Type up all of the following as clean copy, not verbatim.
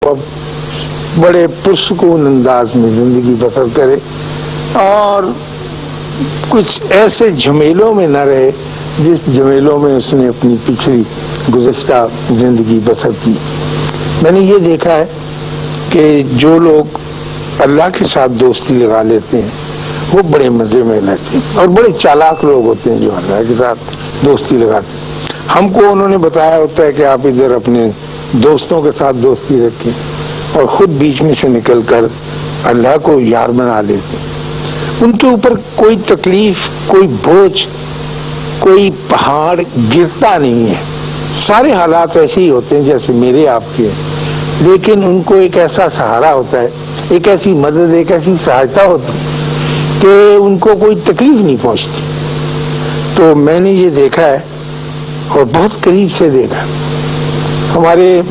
اب بڑے پرسکون انداز میں زندگی بسر کرے اور کچھ ایسے جھمیلوں میں نہ رہے جس جھمیلوں میں اس نے اپنی پچھلی گزشتہ زندگی بسر کی۔ میں نے یہ دیکھا ہے کہ جو لوگ اللہ کے ساتھ دوستی لگا لیتے ہیں وہ بڑے مزے میں رہتے ہیں، اور بڑے چالاک لوگ ہوتے ہیں جو اللہ کے ساتھ دوستی لگاتے ہیں۔ ہم کو انہوں نے بتایا ہوتا ہے کہ آپ ادھر اپنے دوستوں کے ساتھ دوستی رکھیں، اور خود بیچ میں سے نکل کر اللہ کو یار بنا لیتے ہیں۔ ان کے اوپر کوئی تکلیف، کوئی بوجھ، کوئی پہاڑ گرتا نہیں ہے۔ سارے حالات ایسے ہی ہوتے ہیں جیسے میرے آپ کے، لیکن ان کو ایک ایسا سہارا ہوتا ہے، ایک ایسی مدد، ایک ایسی سہایتا ہوتی ہے کہ ان کو کوئی تکلیف نہیں پہنچتی۔ تو میں نے یہ دیکھا ہے اور بہت قریب سے دیکھا۔ ہمارے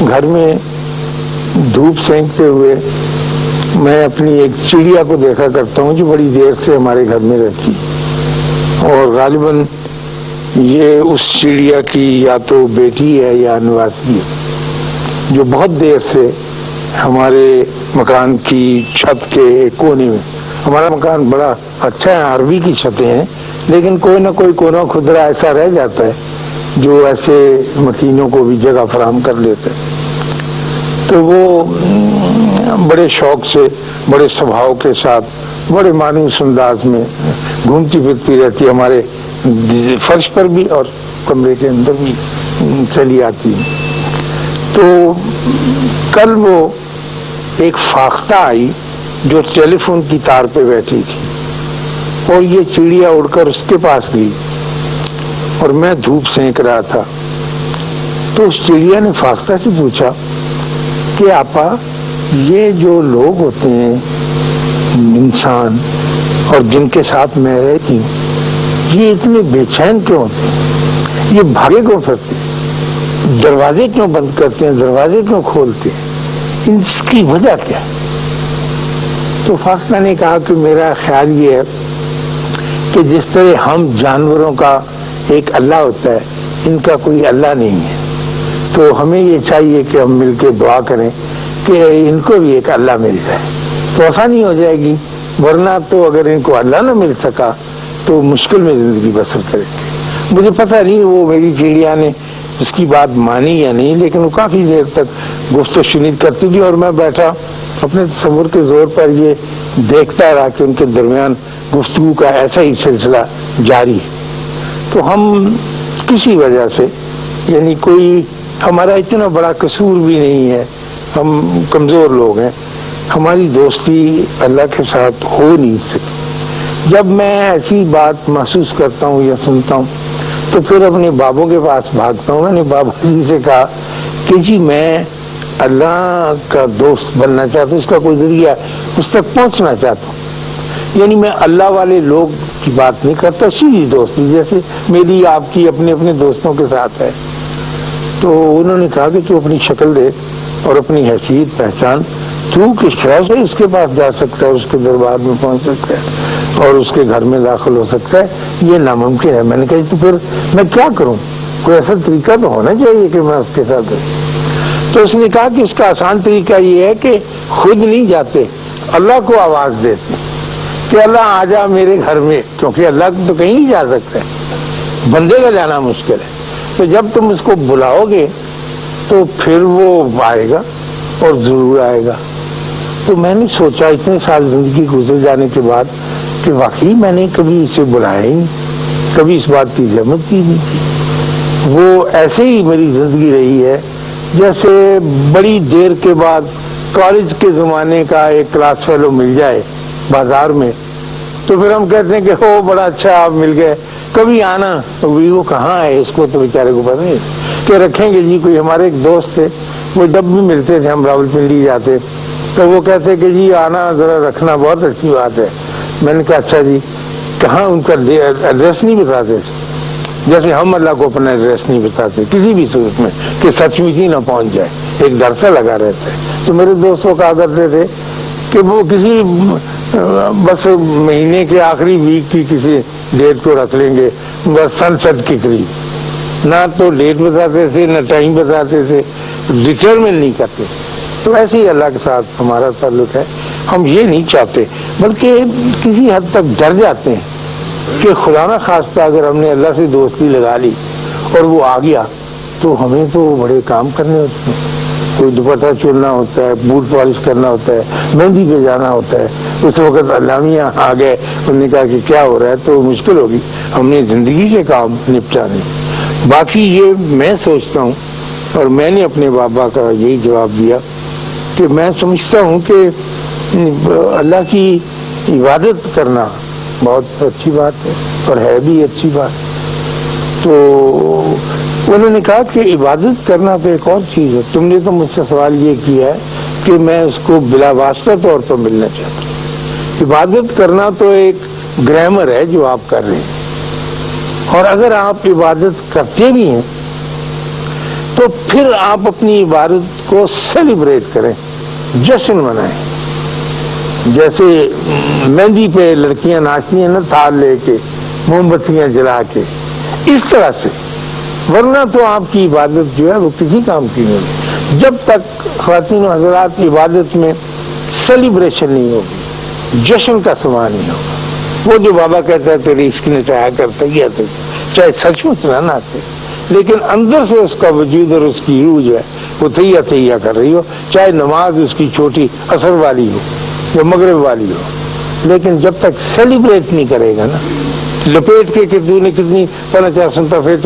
گھر میں دھوپ سینکتے ہوئے میں اپنی ایک چڑیا کو دیکھا کرتا ہوں جو بڑی دیر سے ہمارے گھر میں رہتی، اور غالباً یہ اس چڑیا کی یا تو بیٹی ہے یا نواسی ہے، جو بہت دیر سے ہمارے مکان کی چھت کے ایک کونے میں، ہمارا مکان بڑا اچھا ہے، عربی کی چھتیں ہیں، لیکن کوئی نہ کوئی کونا خدرا ایسا رہ جاتا ہے جو ایسے مکینوں کو بھی جگہ فراہم کر لیتا ہے۔ تو وہ بڑے شوق سے، بڑے سبھاؤ کے ساتھ، بڑے مانوس انداز میں گھومتی پھرتی رہتی ہے، ہمارے فرش پر بھی اور کمرے کے اندر بھی چلی آتی ہے۔ تو کل وہ ایک فاختہ آئی جو ٹیلی فون کی تار پہ بیٹھی تھی، اور یہ چڑیا اڑ کر اس کے پاس گئی، اور میں دھوپ سینک رہا تھا۔ تو اس چڑیا نے فاختہ سے پوچھا کہ آپا، یہ جو لوگ ہوتے ہیں انسان اور جن کے ساتھ میں رہتی ہوں، یہ اتنے بے چین کیوں ہوتے ہیں؟ یہ بھاگے کیوں پھرتے ہیں؟ دروازے کیوں بند کرتے ہیں؟ دروازے کیوں کھولتے ہیں؟ اس کی وجہ کیا ہے؟ تو فاختہ نے کہا کہ میرا خیال یہ ہے کہ جس طرح ہم جانوروں کا ایک اللہ ہوتا ہے، ان کا کوئی اللہ نہیں ہے، تو ہمیں یہ چاہیے کہ ہم مل کے دعا کریں کہ ان کو بھی ایک اللہ مل جائے تو آسانی ہو جائے گی، ورنہ تو اگر ان کو اللہ نہ مل سکا تو مشکل میں زندگی بسر کریں گے۔ مجھے پتہ نہیں وہ میری چڑیا نے اس کی بات مانی یا نہیں، لیکن وہ کافی دیر تک گفت و شنید کرتی تھی، اور میں بیٹھا اپنے تصور کے زور پر یہ دیکھتا رہا کہ ان کے درمیان گفتگو کا ایسا ہی سلسلہ جاری ہے۔ تو ہم کسی وجہ سے، یعنی کوئی ہمارا اتنا بڑا قصور بھی نہیں ہے، ہم کمزور لوگ ہیں، ہماری دوستی اللہ کے ساتھ ہو نہیں سکی۔ جب میں ایسی بات محسوس کرتا ہوں یا سنتا ہوں تو پھر اپنے بابوں کے پاس بھاگتا ہوں۔ میں نے بابا جی سے کہا کہ جی میں اللہ کا دوست بننا چاہتا ہوں، اس کا کوئی ذریعہ اس تک پہنچنا چاہتا ہوں، یعنی میں اللہ والے لوگ کی بات نہیں کرتا، سیدھی دوستی جیسے میری آپ کی اپنے اپنے دوستوں کے ساتھ ہے۔ تو انہوں نے کہا کہ تو اپنی شکل دے اور اپنی حیثیت پہچان، تو کس طرح سے اس کے پاس جا سکتا ہے، اس کے دربار میں پہنچ سکتا ہے اور اس کے گھر میں داخل ہو سکتا ہے؟ یہ ناممکن ہے۔ میں نے کہا تو پھر میں کیا کروں؟ کوئی ایسا طریقہ تو ہونا چاہیے کہ میں اس کے ساتھ رہوں۔ تو اس نے کہا کہ اس کا آسان طریقہ یہ ہے کہ خود نہیں جاتے، اللہ کو آواز دیتے کہ اللہ آ جا میرے گھر میں، کیونکہ اللہ تو کہیں نہیں جا سکتا ہے، بندے کا جانا مشکل ہے۔ تو جب تم اس کو بلاؤ گے تو پھر وہ آئے گا، اور ضرور آئے گا۔ تو میں نے سوچا اتنے سال زندگی گزر جانے کے بعد کہ واقعی میں نے کبھی اسے بلایا ہی نہیں، کبھی اس بات کی زحمت کی نہیں تھی۔ وہ ایسے ہی میری زندگی رہی ہے جیسے بڑی دیر کے بعد کالج کے زمانے کا ایک کلاس فیلو مل جائے بازار میں، تو پھر ہم کہتے ہیں کہ ہو بڑا اچھا آپ مل گئے، کبھی آنا۔ وہ کہاں ہے، اس کو تو بیچارے کو پتہ نہیں کہ رکھیں گے جی۔ کوئی ہمارے ایک دوست تھے، وہ جب بھی ملتے تھے ہم راولپنڈی جاتے تو وہ کہتے کہ جی آنا ذرا رکھنا، بہت اچھی بات ہے۔ میں نے کہا اچھا جی، کہاں؟ ان کا ایڈریس نہیں بتاتے، جیسے ہم اللہ کو اپنا ایڈریس نہیں بتاتے کسی بھی صورت میں کہ سچ مچ ہی نہ پہنچ جائے، ایک ڈر سا لگا رہتا ہے۔ تو میرے دوستوں کہا کرتے تھے کہ وہ کسی بس مہینے کے آخری ویک کی کسی ڈیٹ کو رکھ لیں گے، بس سن سیٹ کے قریب، نہ تو ڈیٹ بتاتے تھے نہ ٹائم بتاتے تھے، ڈٹرمن نہیں کرتے. تو ایسے ہی اللہ کے ساتھ ہمارا تعلق ہے. ہم یہ نہیں چاہتے بلکہ کسی حد تک ڈر جاتے ہیں کہ خدا نہ خواستہ اگر ہم نے اللہ سے دوستی لگا لی اور وہ آ گیا تو ہمیں تو بڑے کام کرنے ہوتے ہیں. کوئی دوپٹہ چننا ہوتا ہے, بوٹ پالش کرنا ہوتا ہے, مہندی پہ جانا ہوتا ہے. اس وقت علامہ آ گئے, انہوں نے کہا کہ کیا ہو رہا ہے, تو مشکل ہوگی, ہم نے زندگی کے کام نپٹانے. باقی یہ میں سوچتا ہوں اور میں نے اپنے بابا کا یہی جواب دیا کہ میں سمجھتا ہوں کہ اللہ کی عبادت کرنا بہت اچھی بات ہے اور ہے بھی اچھی بات. تو انہوں نے کہا کہ عبادت کرنا تو ایک اور چیز ہے. تم نے تو مجھ سے سوال یہ کیا ہے کہ میں اس کو بلا واسطہ طور پر ملنا چاہتا ہوں. عبادت کرنا تو ایک گرامر ہے جو آپ کر رہے ہیں, اور اگر آپ عبادت کرتے بھی ہیں تو پھر آپ اپنی عبادت کو سیلیبریٹ کریں, جشن منائیں. جیسے مہندی پہ لڑکیاں ناچتی ہیں نا, تھال لے کے, موم بتیاں جلا کے, اس طرح سے. ورنہ تو آپ کی عبادت جو ہے وہ کسی کام کی نہیں ہوگی جب تک خواتین و حضرات کی عبادت میں سیلیبریشن نہیں ہوگی, جشن کا سامان نہیں ہوگا. وہ جو بابا کہتا ہے تیری عشق نے چاہا کرتا گیا, چاہے سچ مچ نہ ناچے, لیکن اندر سے اس کا وجود اور اس کی روح جو ہے وہ تھیا تھیا کر رہی ہو, چاہے نماز اس کی چھوٹی اثر والی ہو یا مغرب والی ہو. لیکن جب تک سیلیبریٹ نہیں کرے گا نا, لپیٹ کے کہ تو نے کتنی پہلے چار سنتا پھر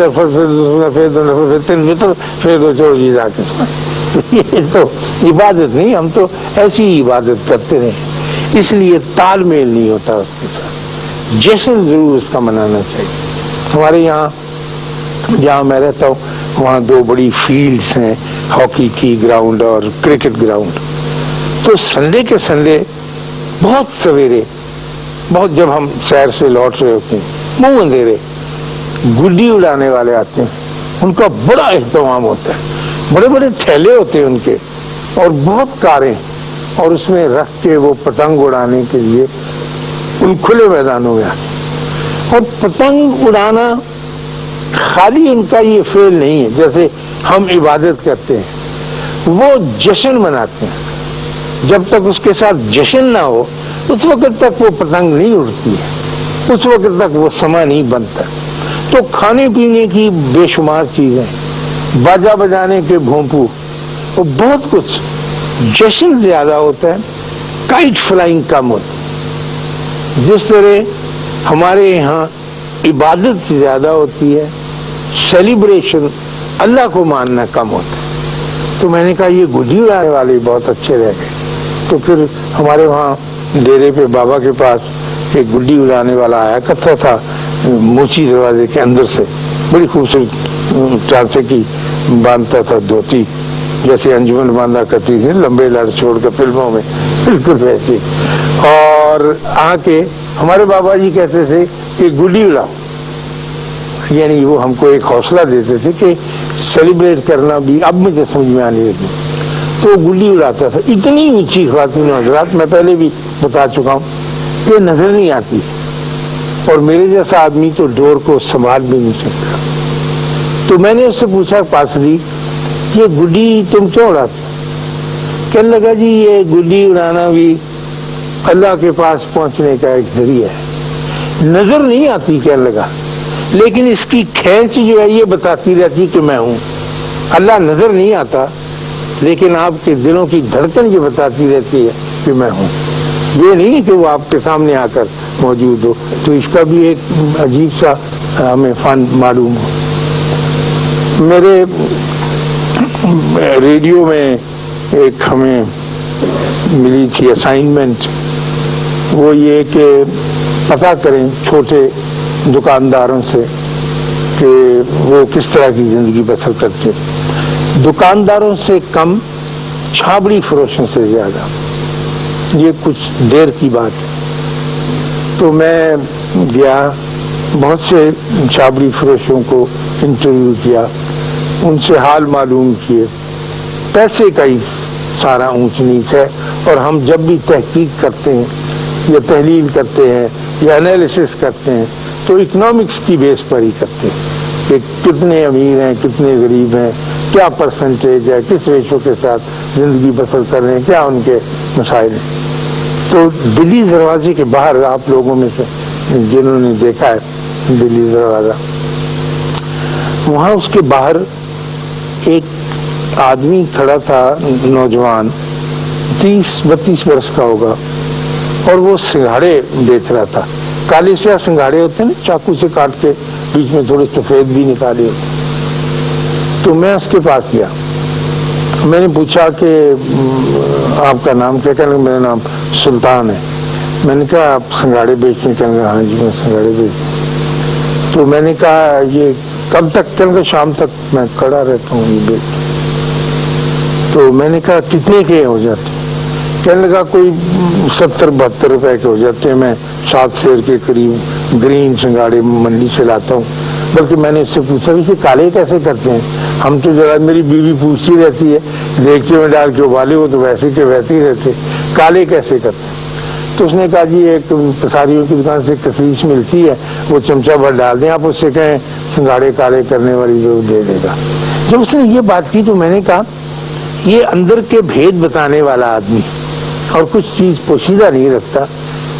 دو چھوڑ جی جا کے سنا. یہ تو عبادت نہیں, ہم تو ایسی ہی عبادت کرتے رہے. اس لیے تال میل نہیں ہوتا اس کے ساتھ. جشن ضرور اس کا منانا چاہیے. ہمارے یہاں جہاں میں رہتا ہوں وہاں دو بڑی فیلڈز ہیں, ہاکی کی گراؤنڈ اور کرکٹ گراؤنڈ. تو سنڈے کے سنڈے بہت سویرے, بہت جب ہم سیر سے لوٹ رہے ہوتے ہیں, منہ اندھیرے گڈی اڑانے والے آتے ہیں. ان کا بڑا اہتمام ہوتا ہے, بڑے بڑے تھیلے ہوتے ہیں ان کے, اور بہت کاریں, اور اس میں رکھ کے وہ پتنگ اڑانے کے لیے ان کھلے میدانوں میں آتے. اور پتنگ اڑانا خالی ان کا یہ فعل نہیں ہے جیسے ہم عبادت کرتے ہیں, وہ جشن مناتے ہیں. جب تک اس کے ساتھ جشن نہ ہو اس وقت تک وہ پتنگ نہیں اڑتی ہے, اس وقت تک وہ سما نہیں بنتا. تو کھانے پینے کی بے شمار چیزیں, باجا بجانے کے بھونپو, وہ بہت کچھ. جشن زیادہ ہوتا ہے, کائٹ فلائنگ کم ہوتی ہے. جس طرح ہمارے یہاں عبادت زیادہ ہوتی ہے, سیلیبریشن اللہ کو ماننا کم ہوتا ہے. تو میں نے کہا یہ گڈی اڑانے والے بہت اچھے رہ گئے. تو پھر ہمارے وہاں ڈیرے پہ بابا کے پاس ایک گڈی اڑانے والا آیا کرتا تھا, موچی دروازے کے اندر سے بڑی خوبصورت چانسے کی باندھتا تھا دھوتی, جیسے انجمن باندھا کرتی تھی لمبے لڑ چھوڑ کر فلموں میں, بالکل ویسے. اور آ کے ہمارے بابا جی کہتے تھے کہ گڈی اڑاؤ, یعنی وہ ہم کو ایک حوصلہ دیتے تھے کہ سیلیبریٹ کرنا بھی اب مجھے سمجھ میں آنے لگی. تو گڈی اڑاتا تھا. اتنی اونچی خواتین حضرات, میں پہلے بھی بتا چکا ہوں, کہ نظر نہیں آتی, اور میرے جیسا آدمی تو ڈور کو سنبھال بھی نہیں سکتا. تو میں نے اس سے پوچھا پاسری یہ گڈی تم کیوں اڑاتے؟ کہنے لگا جی یہ گڈی اڑانا بھی اللہ کے پاس پہنچنے کا ایک ذریعہ ہے. نظر نہیں آتی کہنے لگا, لیکن اس کی کھینچ جو ہے یہ بتاتی رہتی کہ میں ہوں. اللہ نظر نہیں آتا لیکن آپ کے دلوں کی دھڑکن یہ بتاتی رہتی ہے کہ میں ہوں. یہ نہیں کہ وہ آپ کے سامنے آ کر موجود ہو. تو اس کا بھی ایک عجیب سا ہمیں فن معلوم ہو. میرے ریڈیو میں ایک ہمیں ملی تھی اسائنمنٹ, وہ یہ کہ پتہ کریں چھوٹے دکانداروں سے کہ وہ کس طرح کی زندگی بسر کرتے. دکانداروں سے کم, چھابڑی فروشوں سے زیادہ. یہ کچھ دیر کی بات ہے. تو میں گیا, بہت سے چھابڑی فروشوں کو انٹرویو کیا, ان سے حال معلوم کیے. پیسے کا ہی سارا اونچ نیچ ہے, اور ہم جب بھی تحقیق کرتے ہیں یا تحلیل کرتے ہیں یا انالیسس کرتے ہیں تو اکنامکس کی بیس پر ہی کرتے ہیں. کہ کتنے امیر ہیں کتنے غریب ہیں، کیا پرسنٹیج ہے، کس ریشو کے ساتھ زندگی بسر کر رہے ہیں، کیا ان کے مسائل ہیں۔ تو دلی دروازے کے باہر آپ لوگوں میں سے جنہوں نے دیکھا ہے دلی دروازہ، وہاں اس کے باہر ایک آدمی کھڑا تھا، نوجوان 30-32 برس کا ہوگا، اور وہ سنگھاڑے بیچ رہا تھا۔ کالے سیاہ سنگھاڑے ہوتے ہیں نا، چاقو سے کاٹ کے بیچ میں تھوڑے سفید بھی نکالے ہوتے۔ تو میں اس کے پاس گیا، میں نے پوچھا کہ آپ کا نام کیا؟ کہنے لگا میرا نام سلطان ہے۔ میں نے کہا آپ سنگھاڑے بیچتے ہیں؟ کہنے لگا ہاں جی میں سنگھاڑے بیچتا ہوں۔ تو میں نے کہا یہ کب تک؟ کہنے لگا شام تک میں کھڑا رہتا ہوں یہ بیچ۔ تو میں نے کہا کتنے کے ہو جاتے؟ کہنے لگا کوئی 70-72 روپے کے ہو جاتے ہیں، میں 7 سیر کے قریب گرین سنگھاڑے منڈی سے لاتا ہوں۔ بلکہ میں نے اس سے پوچھا اسے کالے کیسے کرتے ہیں؟ ہم تو ذرا، میری بیوی پوچھتی رہتی ہے، دیگچے میں ڈال کے ابالے ہو تو ویسے کے ویسے ہی رہتے، کالے کیسے کرتے ہیں؟ تو اس نے کہا جی ایک پساریوں کی دکان سے کسیش ملتی ہے، وہ چمچہ بھر ڈال دیں، آپ اس سے کہیں سنگھاڑے کالے کرنے والی جو دے دے گا۔ جب اس نے یہ بات کی تو میں نے کہا یہ اندر کے بھید بتانے والا آدمی اور کچھ چیز پوشیدہ نہیں رکھتا،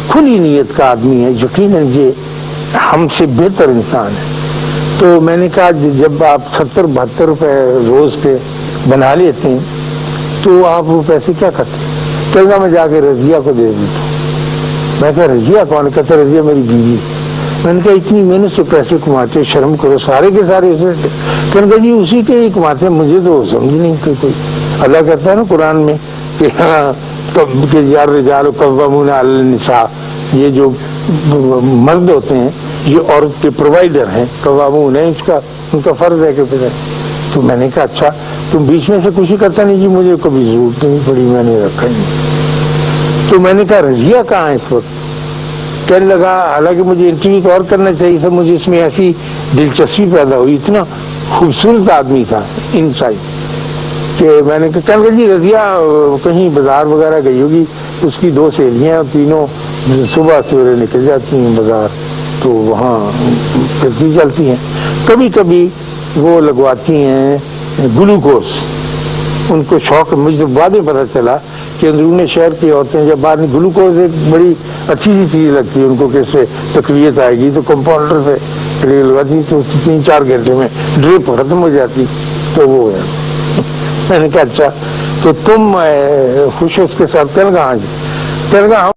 کھلی نیت کا آدمی ہے، یقیناً یہ ہم سے بہتر انسان ہے۔ تو میں نے کہا جب آپ 70-72 روپے روز کے بنا لیتے ہیں تو آپ وہ پیسے کیا کرتے ہیں؟ کہنے لگا میں جا کے رضیہ کو دے دیتا ہوں۔ میں کہا رضیہ کون؟ کہتا رضیہ میری بیوی۔ میں نے کہا اتنی محنت سے پیسے کماتے، شرم کرو، سارے کے سارے اسے۔ کہنے لگا جی اسی کے ہی کماتے ہیں، مجھے تو سمجھ نہیں کہ کوئی۔ اللہ کہتا ہے نا قرآن میں کہ یار رجال قوامون علی النساء، یہ جو مرد ہوتے ہیں یہ عورت کے پرووائڈر ہیں، قوامون ہیں، ان کا فرض ہے کہ پھر۔ تو میں نے کہا اچھا تم بیچ میں سے کچھ ہی کرتا نہیں؟ جی مجھے کبھی ضرورت نہیں پڑی، میں نے رکھا ہی نہیں۔ تو میں نے کہا رضیہ کہاں ہے اس وقت؟ کہنے لگا حالانکہ مجھے انٹرویو تو اور کرنا چاہیے تھا، مجھے اس میں ایسی دلچسپی پیدا ہوئی، اتنا خوبصورت آدمی تھا انسائٹ کہ میں نے کہا کہنے لگا جی رضیہ کہیں بازار وغیرہ گئی ہوگی، اس کی 2 سہیلیاں اور تینوں صبح سویرے نکل جاتی ہیں بازار، تو وہاں پھرتی چلتی ہیں، کبھی کبھی وہ لگواتی ہیں گلوکوز، ان کو شوق۔ مجھے بعد میں پتہ چلا کہ اندرون شہر کی عورتیں جب بعد میں گلوکوز ایک بڑی اچھی سی چیز لگتی ہے ان کو کہ اس سے تقویت آئے گی، تو کمپاؤنڈر سے لگواتی تو 3-4 گھنٹے میں ڈرپ ختم ہو جاتی، تو وہ ہے۔ میں نے کہا اچھا تو تم خوش ہو اس کے ساتھ؟ کہنے لگا ہاں جی۔ کہنے لگا